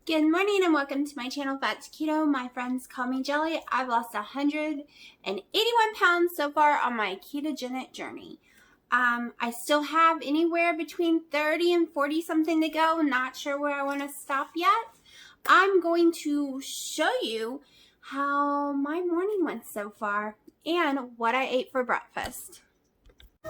Good morning and welcome to my channel, Fat to Keto. My friends call me Jelly. I've lost 181 pounds so far on my ketogenic journey. I still have anywhere between 30 and 40 something to go. Not sure where I want to stop yet. I'm going to show you how my morning went so far and what I ate for breakfast.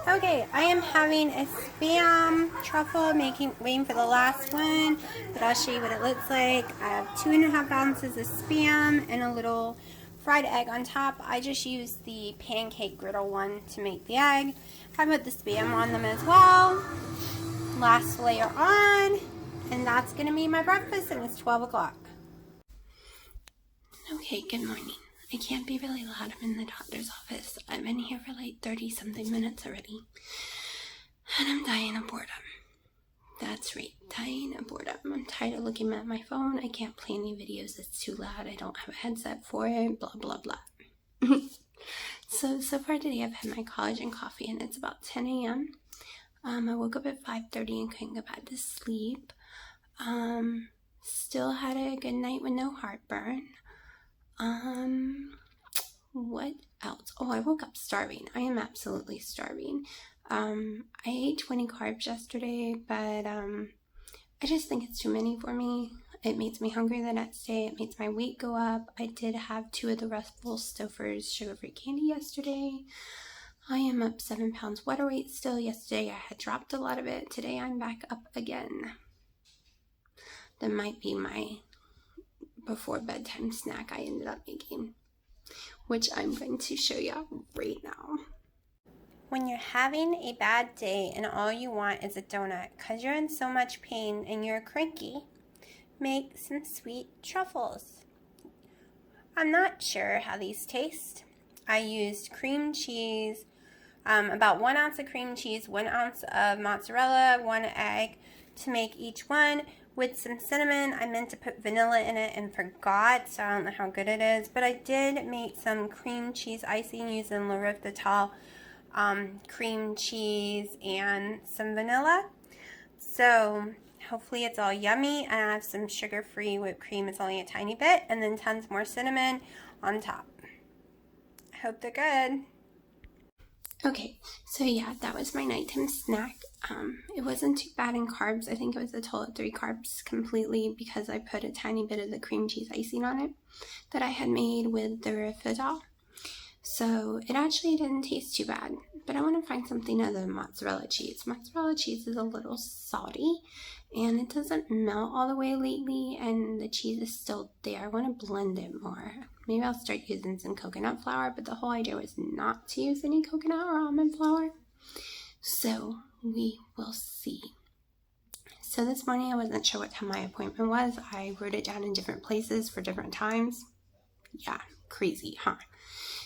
Okay, I am having a Spam truffle, waiting for the last one, but I'll show you what it looks like. I have 2.5 ounces of Spam and a little fried egg on top. I just used the pancake griddle one to make the egg. I put the Spam on them as well. Last layer on, and that's going to be my breakfast, and it's 12 o'clock. Okay, good morning. I can't be really loud. I'm in the doctor's office. I've been here for like 30 something minutes already. And I'm dying of boredom. That's right, dying of boredom. I'm tired of looking at my phone. I can't play any videos. It's too loud. I don't have a headset for it. Blah, blah, blah. So far today I've had my collagen coffee and it's about 10 a.m. I woke up at 5:30 and couldn't go back to sleep. Still had a good night with no heartburn. What else? Oh, I woke up starving. I am absolutely starving. I ate 20 carbs yesterday, but, I just think it's too many for me. It makes me hungry the next day. It makes my weight go up. I did have 2 of the Ruffles Stouffer's sugar-free candy yesterday. I am up 7 pounds water weight still. Yesterday I had dropped a lot of it. Today I'm back up again. That might be my before bedtime snack I ended up making, which I'm going to show you right now. When you're having a bad day and all you want is a donut because you're in so much pain and you're cranky, make some sweet truffles. I'm not sure how these taste. I used cream cheese, about 1 ounce of cream cheese, 1 ounce of mozzarella, 1 egg to make each one. With some cinnamon. I meant to put vanilla in it and forgot, so I don't know how good it is. But I did make some cream cheese icing using La Riftitol cream cheese and some vanilla. So hopefully it's all yummy. And I have some sugar-free whipped cream. It's only a tiny bit. And then tons more cinnamon on top. I hope they're good. Okay, so yeah, that was my nighttime snack. It wasn't too bad in carbs. I think it was a total of 3 carbs completely because I put a tiny bit of the cream cheese icing on it that I had made with the Riffitol. So it actually didn't taste too bad, but I want to find something other than mozzarella cheese. Mozzarella cheese is a little salty and it doesn't melt all the way lately and the cheese is still there. I want to blend it more. Maybe I'll start using some coconut flour, but the whole idea was not to use any coconut or almond flour. So we will see. So this morning I wasn't sure what time my appointment was. I wrote it down in different places for different times. Yeah, crazy, huh?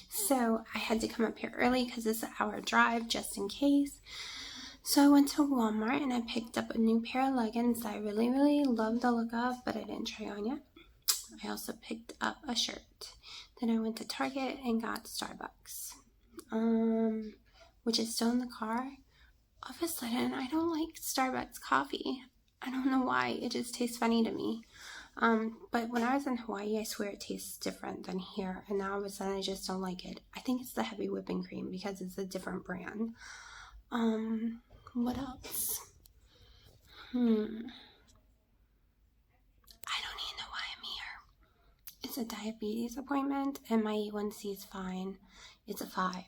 So I had to come up here early because it's an hour drive just in case. So I went to Walmart and I picked up a new pair of leggings that I really love the look of, but I didn't try on yet. I also picked up a shirt. Then I went to Target and got Starbucks, which is still in the car. All of a sudden, I don't like Starbucks coffee. I don't know why. It just tastes funny to me. But when I was in Hawaii, I swear it tastes different than here. And now all of a sudden, I just don't like it. I think it's the heavy whipping cream because it's a different brand. What else? I don't even know why I'm here. It's a diabetes appointment and my A1C is fine. It's a 5.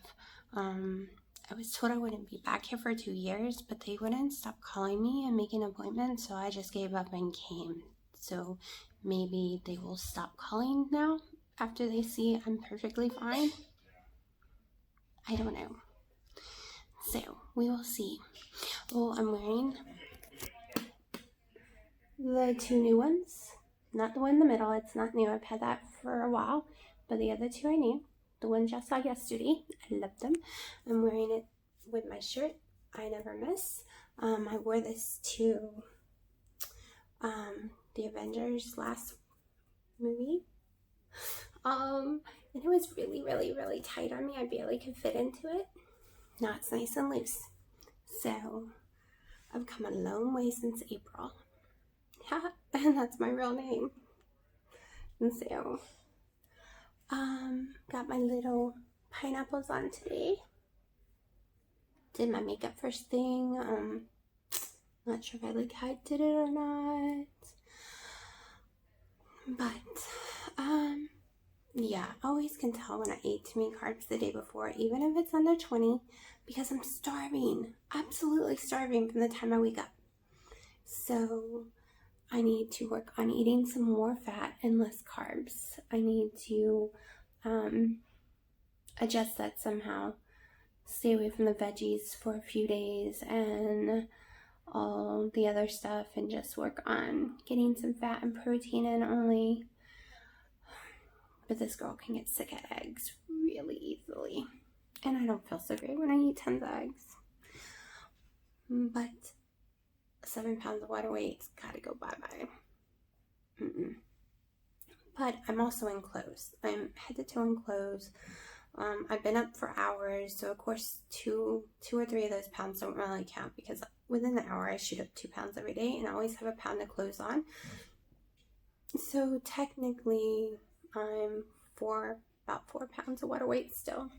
I was told I wouldn't be back here for 2 years, but they wouldn't stop calling me and making appointments, so I just gave up and came. So maybe they will stop calling now after they see I'm perfectly fine. I don't know. So we will see. Oh, I'm wearing the 2 new ones. Not the one in the middle. It's not new. I've had that for a while, but the other 2 I knew. The ones I saw yesterday, I love them. I'm wearing it with my shirt, I Never Miss. I wore this to the Avengers last movie. And it was really tight on me. I barely could fit into it. Now it's nice and loose. So I've come a long way since April. and that's my real name. And so, got my little pineapples on today. Did my makeup first thing. Not sure if I like how I did it or not. But, yeah, I always can tell when I ate too many carbs the day before, even if it's under 20, because I'm starving, absolutely starving from the time I wake up. So I need to work on eating some more fat and less carbs. I need to adjust that somehow. Stay away from the veggies for a few days and all the other stuff, and just work on getting some fat and protein in only. But this girl can get sick of eggs really easily, and I don't feel so great when I eat tons of eggs. But 7 pounds of water weight's gotta go bye-bye. But I'm also in clothes. I'm head to toe in clothes. I've been up for hours, so of course 2 or 3 of those pounds don't really count, because within the hour I shoot up 2 pounds every day, and I always have a pound of clothes on. So technically I'm about 4 pounds of water weight still.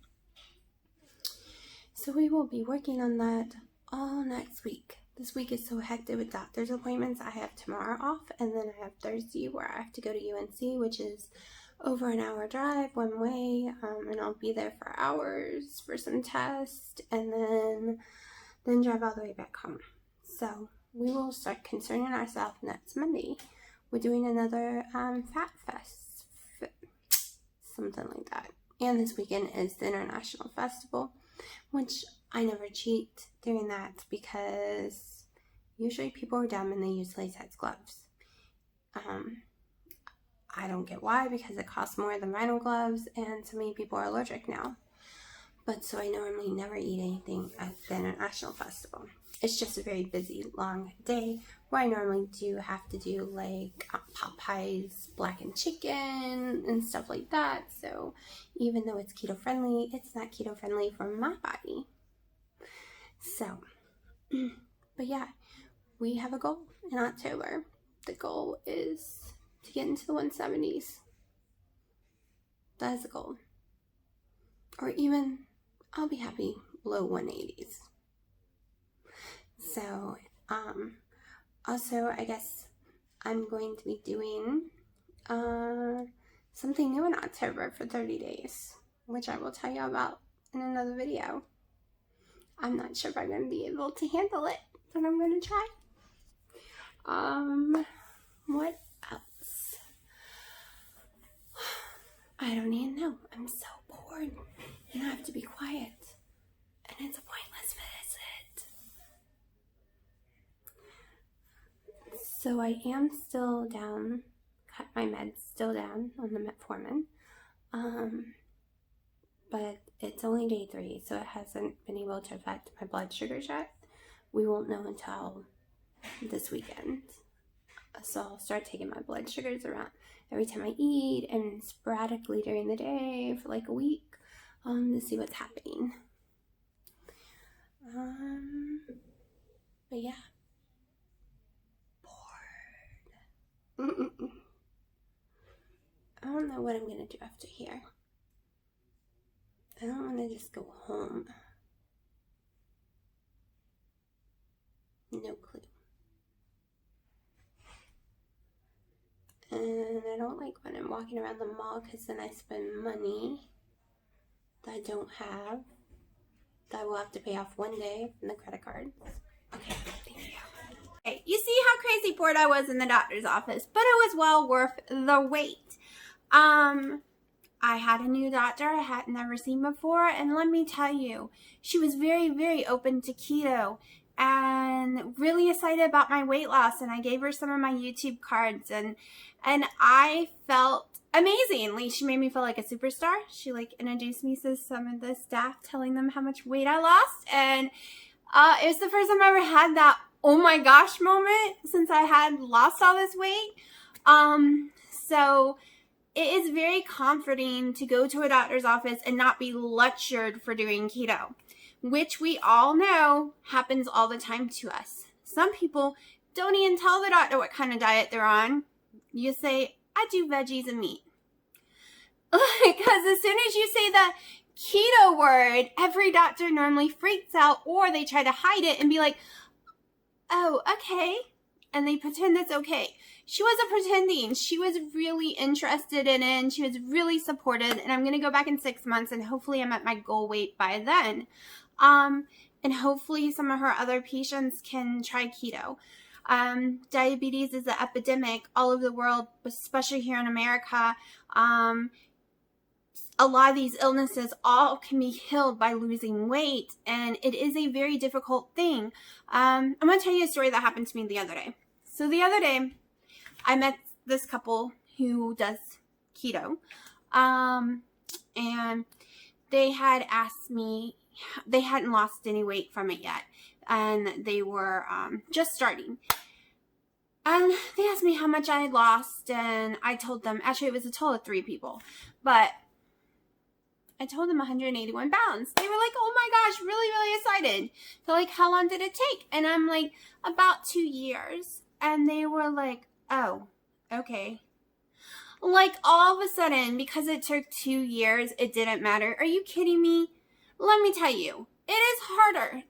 So we will be working on that all next week. This week is so hectic with doctor's appointments. I have tomorrow off, and then I have Thursday where I have to go to UNC, which is over an hour drive one way, and I'll be there for hours for some tests, and then drive all the way back home. So we will start concerning ourselves next Monday. We're doing another Fat Fest, something like that. And this weekend is the International Festival, which I never cheat during that, because usually people are dumb and they use latex gloves. I don't get why, because it costs more than vinyl gloves, and so many people are allergic now. But so I normally never eat anything at the International Festival. It's just a very busy, long day where I normally do have to do like Popeye's blackened chicken and stuff like that. So even though it's keto friendly, it's not keto friendly for my body. So, but yeah, we have a goal in October. The goal is to get into the 170s. That is the goal. Or even, I'll be happy below 180s. So, also, I guess I'm going to be doing something new in October for 30 days, which I will tell you about in another video. I'm not sure if I'm going to be able to handle it, but I'm going to try. What else? I don't even know. I'm so bored, and I have to be quiet, and it's a pointless visit. So I am still down, cut my meds still down on the metformin, but it's only day 3, so it hasn't been able to affect my blood sugars yet. We won't know until this weekend. So I'll start taking my blood sugars around every time I eat and sporadically during the day for like a week to see what's happening. But yeah. Bored. I don't know what I'm going to do after here. I don't want to just go home. No clue. And I don't like when I'm walking around the mall, because then I spend money that I don't have, that I will have to pay off one day from the credit cards. Okay, thank you. Okay, you see how crazy bored I was in the doctor's office, but it was well worth the wait. I had a new doctor I had never seen before, and let me tell you, she was very, very open to keto and really excited about my weight loss, and I gave her some of my YouTube cards, and I felt amazing. Like, she made me feel like a superstar. She introduced me to some of the staff, telling them how much weight I lost, and it was the first time I ever had that oh my gosh moment since I had lost all this weight. So it is very comforting to go to a doctor's office and not be lectured for doing keto, which we all know happens all the time to us. Some people don't even tell the doctor what kind of diet they're on. You say, I do veggies and meat. Because as soon as you say the keto word, every doctor normally freaks out, or they try to hide it and be like, oh, okay. And they pretend it's okay. She wasn't pretending. She was really interested in it, and she was really supported. And I'm going to go back in 6 months, and hopefully I'm at my goal weight by then. And hopefully some of her other patients can try keto. Diabetes is an epidemic all over the world, especially here in America. A lot of these illnesses all can be healed by losing weight, and it is a very difficult thing. I'm going to tell you a story that happened to me the other day. So the other day, I met this couple who does keto, and they had asked me, they hadn't lost any weight from it yet, and they were just starting. And they asked me how much I had lost, and I told them, actually it was a total of 3 people, but I told them 181 pounds. They were like, oh my gosh, really, really excited. They're like, how long did it take? And I'm like, about 2 years. And they were like, oh, okay. Like all of a sudden, because it took 2 years, it didn't matter. Are you kidding me? Let me tell you, it is harder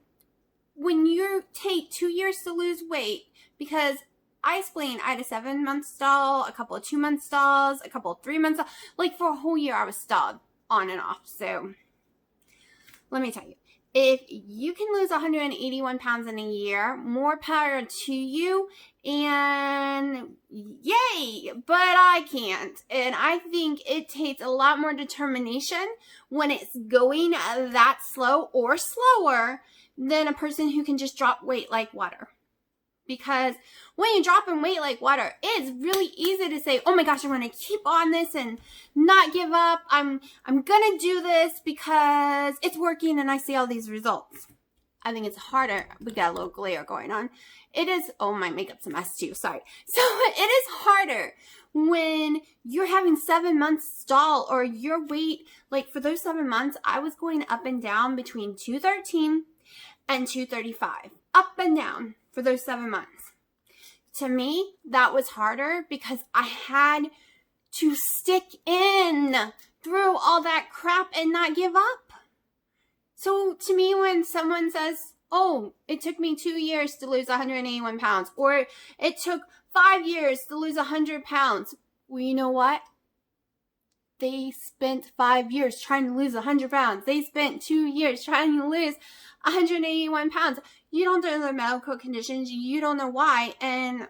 when you take 2 years to lose weight, because I explained I had a 7-month stall, a couple of 2-month stalls, a couple of 3-month stalls. Like for a whole year, I was stalled on and off. So let me tell you, if you can lose 181 pounds in a year, more power to you, and yay, but I can't. And I think it takes a lot more determination when it's going that slow or slower than a person who can just drop weight like water. Because when you're dropping weight like water, it's really easy to say, oh my gosh, I'm going to keep on this and not give up. I'm going to do this because it's working and I see all these results. I think it's harder. We got a little glare going on. It is, oh, my makeup's a mess too, sorry. So it is harder when you're having 7 months stall, or your weight, like for those 7 months, I was going up and down between 213 and 235, up and down for those 7 months. To me, that was harder because I had to stick in through all that crap and not give up. So to me, when someone says, oh, it took me 2 years to lose 181 pounds, or it took 5 years to lose 100 pounds, well, you know what? They spent 5 years trying to lose 100 pounds. They spent 2 years trying to lose 181 pounds. You don't know the medical conditions. You don't know why. And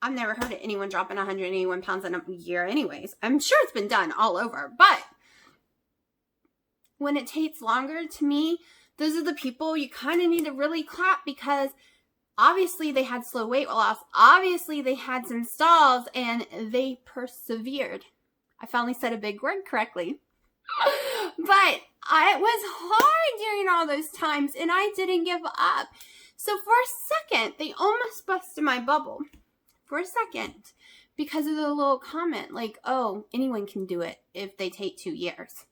I've never heard of anyone dropping 181 pounds in a year anyways. I'm sure it's been done all over. But when it takes longer, to me, those are the people you kind of need to really clap, because obviously they had slow weight loss. Obviously they had some stalls and they persevered. I finally said a big word correctly. But it was hard during all those times, and I didn't give up. So for a second, they almost busted my bubble. For a second. Because of the little comment, like, oh, anyone can do it if they take 2 years.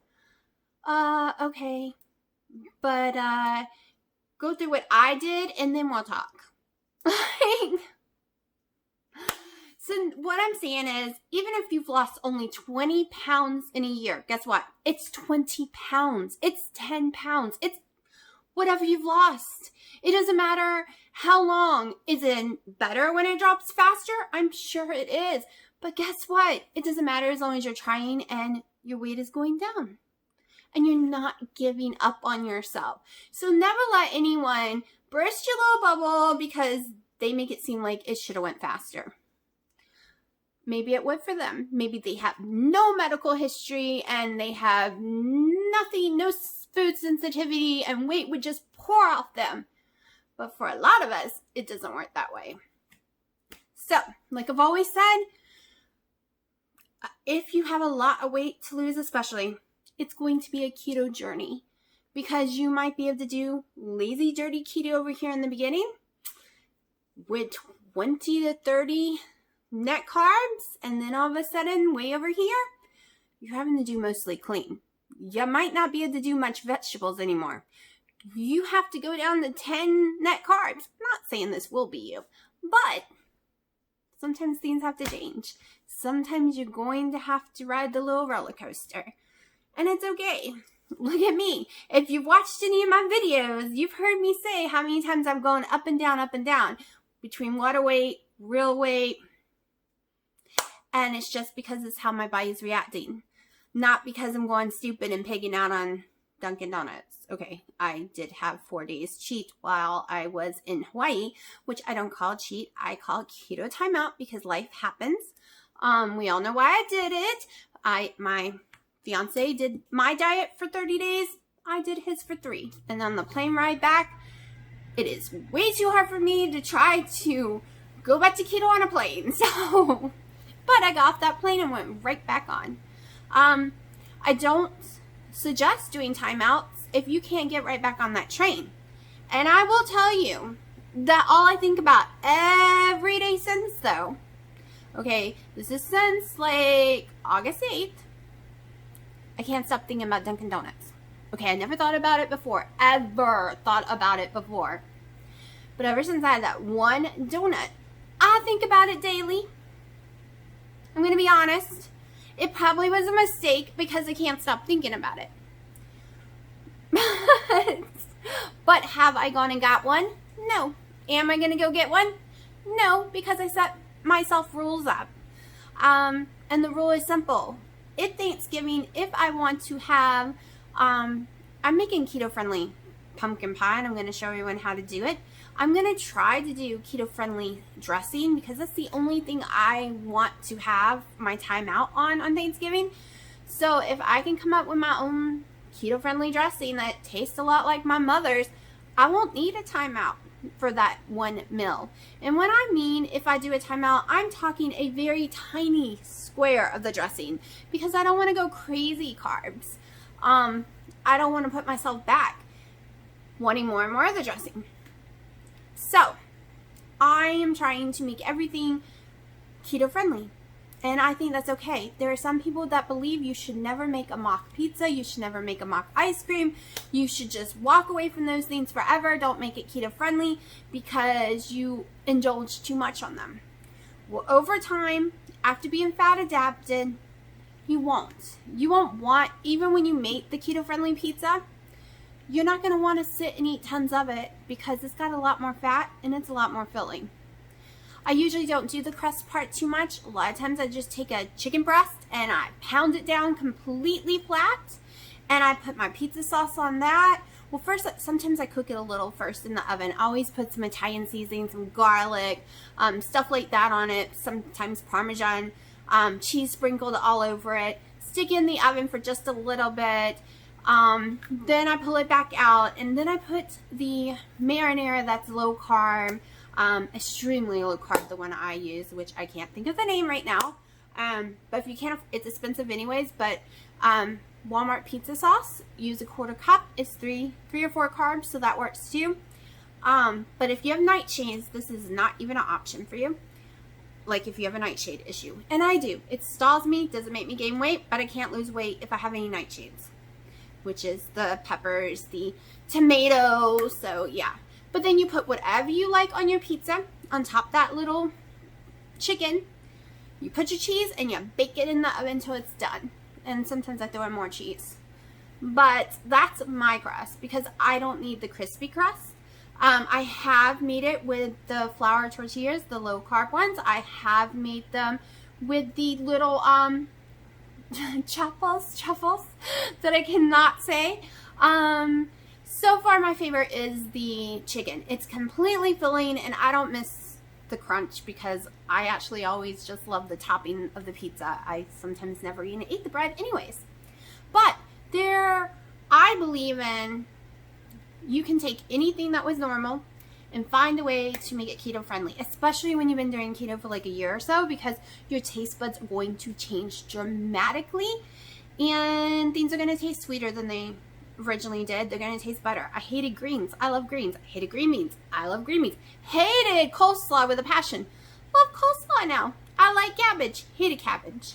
Okay. But, go through what I did, and then we'll talk. So what I'm saying is, even if you've lost only 20 pounds in a year, guess what? It's 20 pounds. It's 10 pounds. It's whatever you've lost. It doesn't matter how long. Is it better when it drops faster? I'm sure it is. But guess what? It doesn't matter as long as you're trying and your weight is going down. And you're not giving up on yourself. So never let anyone burst your little bubble because they make it seem like it should have went faster. Maybe it would for them. Maybe they have no medical history and they have nothing, no food sensitivity, and weight would just pour off them. But for a lot of us, it doesn't work that way. So, like I've always said, if you have a lot of weight to lose especially, it's going to be a keto journey, because you might be able to do lazy, dirty keto over here in the beginning with 20 to 30 net carbs, and then all of a sudden, way over here, you're having to do mostly clean. You might not be able to do much vegetables anymore. You have to go down to 10 net carbs. I'm not saying this will be you, But sometimes things have to change. Sometimes you're going to have to ride the little roller coaster. And it's okay. Look at me. If you've watched any of my videos, you've heard me say how many times I'm going up and down between water weight, real weight. And it's just because it's how my body's reacting. Not because I'm going stupid and pigging out on Dunkin' Donuts. Okay, I did have 4 days cheat while I was in Hawaii, which I don't call cheat. I call keto timeout because life happens. We all know why I did it. My fiance did my diet for 30 days. I did his for 3. And on the plane ride back, it is way too hard for me to try to go back to keto on a plane. So, but I got off that plane and went right back on. I don't suggest doing timeouts if you can't get right back on that train. And I will tell you that all I think about every day since though, okay, this is since like August 8th, I can't stop thinking about Dunkin' Donuts. Okay, I never thought about it before, But ever since I had that one donut, I think about it daily. I'm going to be honest. It probably was a mistake because I can't stop thinking about it. But have I gone and got one? No. Am I going to go get one? No, because I set myself rules up. And the rule is simple. At Thanksgiving, if I want to have, I'm making keto-friendly pumpkin pie, and I'm going to show everyone how to do it. I'm going to try to do keto-friendly dressing because that's the only thing I want to have my time out on Thanksgiving. So if I can come up with my own keto-friendly dressing that tastes a lot like my mother's, I won't need a timeout for that one meal. And when I mean if I do a timeout, I'm talking a very tiny square of the dressing because I don't want to go crazy carbs. I don't want to put myself back wanting more and more of the dressing. So I am trying to make everything keto friendly. And I think that's okay. There are some people that believe you should never make a mock pizza. You should never make a mock ice cream. You should just walk away from those things forever. Don't make it keto friendly because you indulge too much on them. Well, over time, after being fat adapted, you won't. You won't want, even when you make the keto friendly pizza, you're not going to want to sit and eat tons of it because it's got a lot more fat and it's a lot more filling. I usually don't do the crust part too much. A lot of times I just take a chicken breast and I pound it down completely flat and I put my pizza sauce on that. Well, first, sometimes I cook it a little first in the oven. I always put some Italian seasoning, some garlic, stuff like that on it. Sometimes Parmesan, cheese sprinkled all over it. Stick it in the oven for just a little bit. Then I pull it back out and then I put the marinara that's low carb, extremely low carb, the one I use, which I can't think of the name right now. But if you can't, it's expensive anyways, but, Walmart pizza sauce, use a 1/4 cup. It's three or four carbs, so that works too. But if you have nightshades, this is not even an option for you. Like if you have a nightshade issue, and I do, it stalls me, doesn't make me gain weight, but I can't lose weight if I have any nightshades, which is the peppers, the tomatoes, so yeah. But then you put whatever you like on your pizza on top of that little chicken. You put your cheese and you bake it in the oven until it's done. And sometimes I throw in more cheese. But that's my crust because I don't need the crispy crust. I have made it with the flour tortillas, the low carb ones. I have made them with the little truffles that I cannot say. So far my favorite is the chicken. It's completely filling and I don't miss the crunch because I actually always just love the topping of the pizza. I sometimes never even eat the bread anyways. But I believe in, you can take anything that was normal and find a way to make it keto friendly, especially when you've been doing keto for like a year or so, because your taste buds are going to change dramatically and things are going to taste sweeter than they originally did. They're going to taste better. I hated greens. I love greens. I hated green beans. I love green beans. Hated coleslaw with a passion. Love coleslaw now. I like cabbage. Hated cabbage.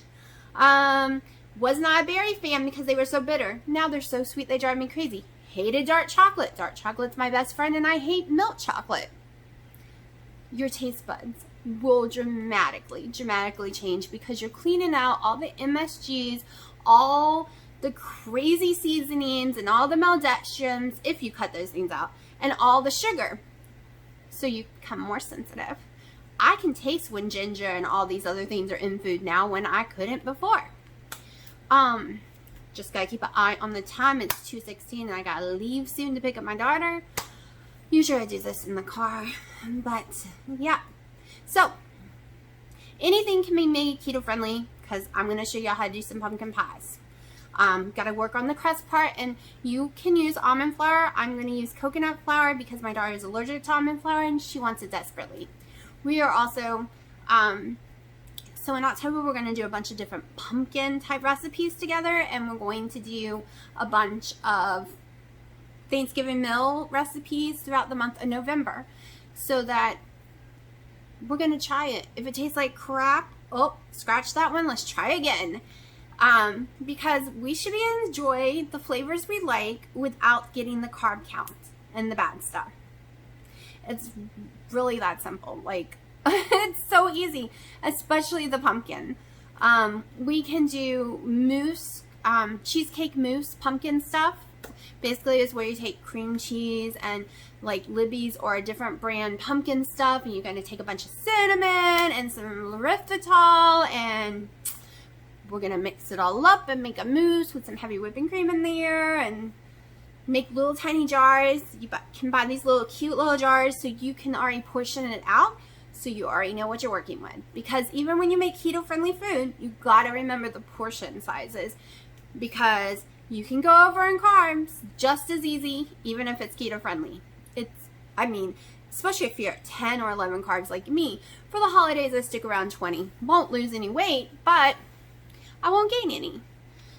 Was not a berry fan because they were so bitter. Now they're so sweet they drive me crazy. Hated dark chocolate. Dark chocolate's my best friend and I hate milk chocolate. your taste buds will dramatically change, because you're cleaning out all the MSGs, all the crazy seasonings, and all the maltodextrins, if you cut those things out, and all the sugar. So you become more sensitive. I can taste when ginger and all these other things are in food now when I couldn't before. Just gotta keep an eye on the time. It's 2:16 and I gotta leave soon to pick up my daughter. Usually I do this in the car, but yeah. So anything can be made keto friendly, because I'm gonna show you how to do some pumpkin pies. Gotta work on the crust part, and you can use almond flour. I'm gonna use coconut flour because my daughter is allergic to almond flour and she wants it desperately. We are also, so in October we're gonna do a bunch of different pumpkin type recipes together, and we're going to do a bunch of Thanksgiving meal recipes throughout the month of November, so that we're gonna try it. If it tastes like crap, oh, scratch that one, let's try again. Because we should be able to enjoy the flavors we like without getting the carb count and the bad stuff. It's really that simple. Like, it's so easy, especially the pumpkin. We can do mousse, cheesecake mousse pumpkin stuff. Basically, is where you take cream cheese and like Libby's or a different brand pumpkin stuff, and you're going to take a bunch of cinnamon and some erythritol, and we're going to mix it all up and make a mousse with some heavy whipping cream in there, and make little tiny jars. You can buy these little cute little jars so you can already portion it out, so you already know what you're working with. Because even when you make keto friendly food, you got to remember the portion sizes, because you can go over in carbs just as easy, even if it's keto friendly. I mean, especially if you're at 10 or 11 carbs like me. For the holidays, I stick around 20. Won't lose any weight, but I won't gain any.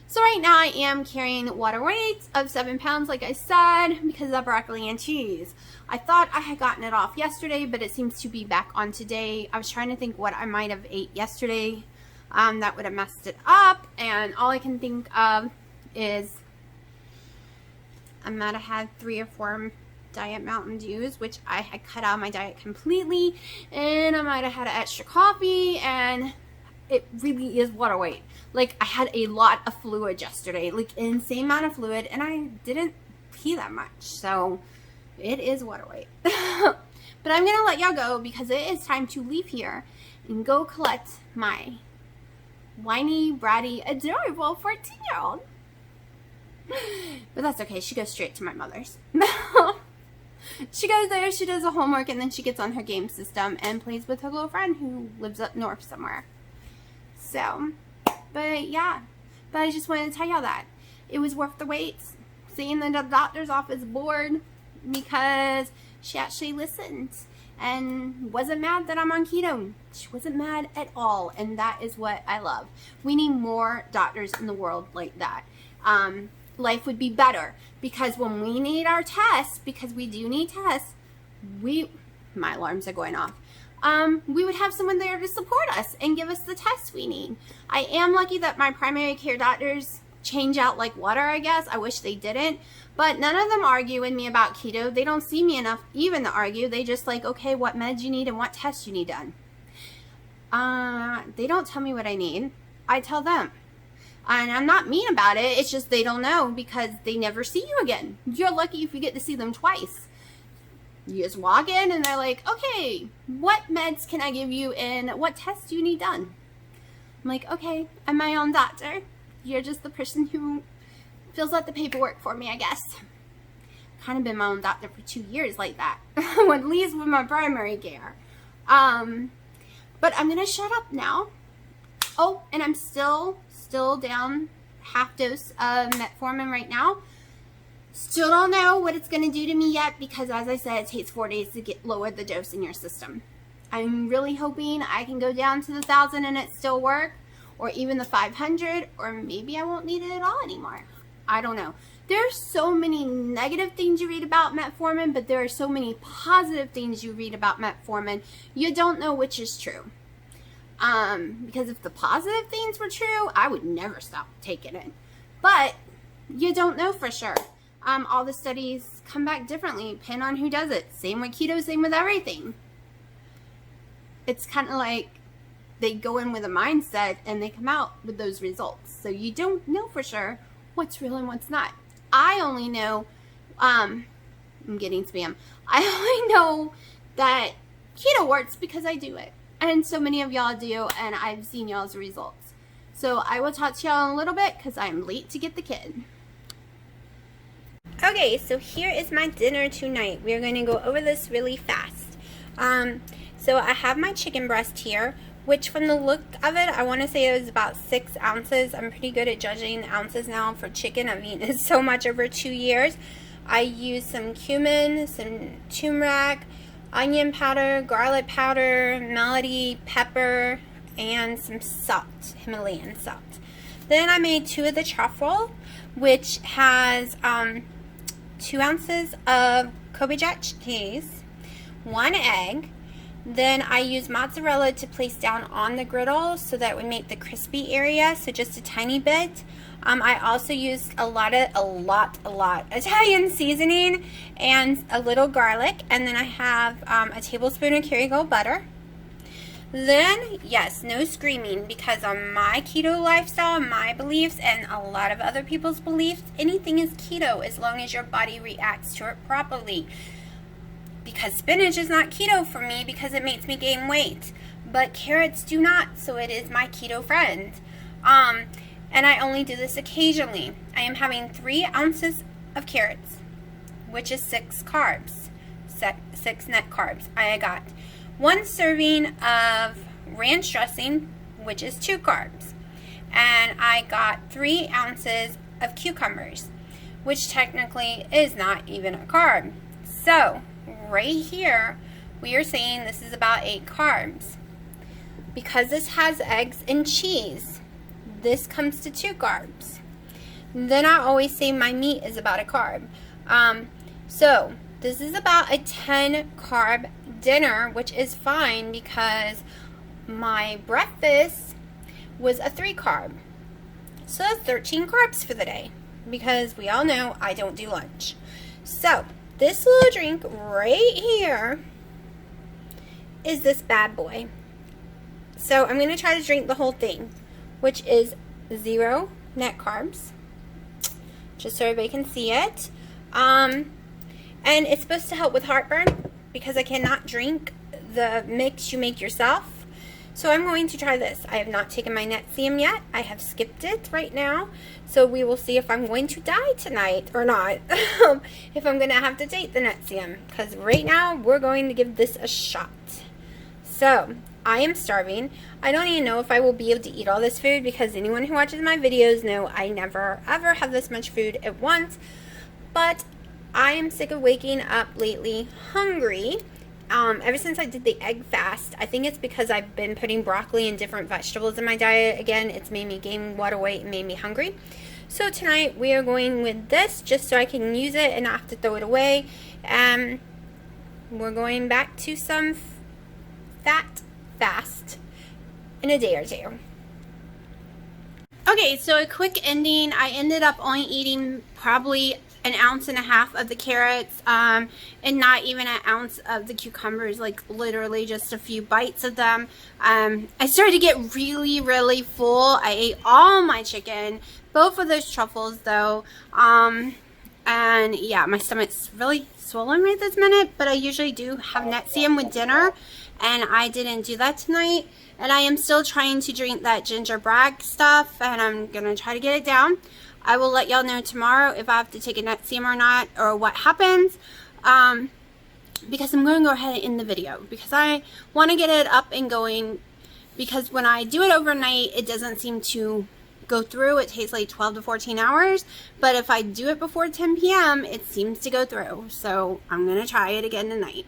So right now I am carrying water weights of 7 pounds, like I said, because of broccoli and cheese. I thought I had gotten it off yesterday, but it seems to be back on today. I was trying to think what I might have ate yesterday that would have messed it up, and all I can think of is I might have had 3 or 4 Diet Mountain Dews, which I had cut out of my diet completely, and I might have had an extra coffee, and it really is water weight. Like, I had a lot of fluid yesterday, like an insane amount of fluid, and I didn't pee that much, so it is water weight. But I'm gonna let y'all go because it is time to leave here and go collect my whiny, bratty, adorable 14-year-old. But that's okay, she goes straight to my mother's. She goes there, she does the homework, and then she gets on her game system and plays with her little friend who lives up north somewhere. So, but yeah, but I just wanted to tell y'all that it was worth the wait. Seeing the doctor's office board, because she actually listened and wasn't mad that I'm on keto. She wasn't mad at all, and that is what I love. We need more doctors in the world like that. Life would be better, because when we need our tests, because we do need tests, my alarms are going off. We would have someone there to support us and give us the tests we need. I am lucky that my primary care doctors change out like water, I guess. I wish they didn't, but none of them argue with me about keto. They don't see me enough even to argue. They just like, okay, what meds you need and what tests you need done. They don't tell me what I need. I tell them. And I'm not mean about it. It's just they don't know, because they never see you again. You're lucky if you get to see them twice. You just walk in and they're like, okay, what meds can I give you and what tests do you need done? I'm like, okay, I'm my own doctor. You're just the person who fills out the paperwork for me, I guess. Kind of been my own doctor for 2 years like that. At least with my primary care. But I'm going to shut up now. Oh, and I'm still down half dose of metformin right now. Still don't know what it's going to do to me yet, because as I said, it takes 4 days to lower the dose in your system. I'm really hoping I can go down to the 1,000 and it still work, or even the 500, or maybe I won't need it at all anymore. I don't know. There's so many negative things you read about metformin, but there are so many positive things you read about metformin. You don't know which is true. Because if the positive things were true, I would never stop taking it. But you don't know for sure. All the studies come back differently, depending on who does it. Same with keto, same with everything. it's kind of like they go in with a mindset and they come out with those results. So you don't know for sure what's real and what's not. I only know, I'm getting spam. I only know that keto works because I do it. And so many of y'all do, and I've seen y'all's results. So I will talk to y'all in a little bit because I'm late to get the kid. Okay, so here is my dinner tonight. We're going to go over this really fast. So I have my chicken breast here, which from the look of it, I want to say it was about 6 ounces. I'm pretty good at judging ounces now for chicken. I've eaten it so much over 2 years. I used some cumin, some turmeric, onion powder, garlic powder, melody pepper, and some salt, Himalayan salt. Then I made 2 of the truffle, which has 2 ounces of Kobe Jack cheese, 1 egg. Then I used mozzarella to place down on the griddle so that it would make the crispy area, so just a tiny bit. I also used a lot Italian seasoning and a little garlic, and then I have a tablespoon of Kerrygold butter. Then, yes, no screaming, because on my keto lifestyle, my beliefs, and a lot of other people's beliefs, anything is keto as long as your body reacts to it properly. Because spinach is not keto for me because it makes me gain weight, but carrots do not, so it is my keto friend. And I only do this occasionally. I am having 3 ounces of carrots, which is 6 carbs, 6 net carbs. I got 1 serving of ranch dressing, which is 2 carbs. And I got 3 ounces of cucumbers, which technically is not even a carb. So, right here, we are saying this is about 8 carbs. Because this has eggs and cheese, this comes to 2 carbs. Then I always say my meat is about a carb. So this is about a 10 carb dinner, which is fine because my breakfast was a 3 carb. So that's 13 carbs for the day, because we all know I don't do lunch. So this little drink right here is this bad boy. So I'm going to try to drink the whole thing, which is 0 net carbs, just so everybody can see it. And it's supposed to help with heartburn because I cannot drink the mix you make yourself. So I'm going to try this. I have not taken my Nexium yet. I have skipped it right now. So we will see if I'm going to die tonight or not. If I'm going to have to take the Nexium. Because right now we're going to give this a shot. So I am starving. I don't even know if I will be able to eat all this food because anyone who watches my videos know I never ever have this much food at once. But I am sick of waking up lately hungry. Ever since I did the egg fast, I think it's because I've been putting broccoli and different vegetables in my diet. Again, it's made me gain water weight and made me hungry. So tonight we are going with this just so I can use it and not have to throw it away. We're going back to some fat fast in a day or 2. Okay, so a quick ending. I ended up only eating probably 1.5 ounces of the carrots, and not even 1 ounce of the cucumbers, like literally just a few bites of them. I started to get really full. I ate all my chicken, both of those truffles though, and yeah, my stomach's really swollen right this minute, but I usually do have Nexium with dinner, and I didn't do that tonight. And I am still trying to drink that ginger brag stuff, and I'm gonna try to get it down. I will let y'all know tomorrow if I have to take a Nexium or not, or what happens, because I'm going to go ahead and end the video, because I want to get it up and going, because when I do it overnight, it doesn't seem to go through. It takes like 12 to 14 hours, but if I do it before 10 p.m., it seems to go through. So I'm going to try it again tonight.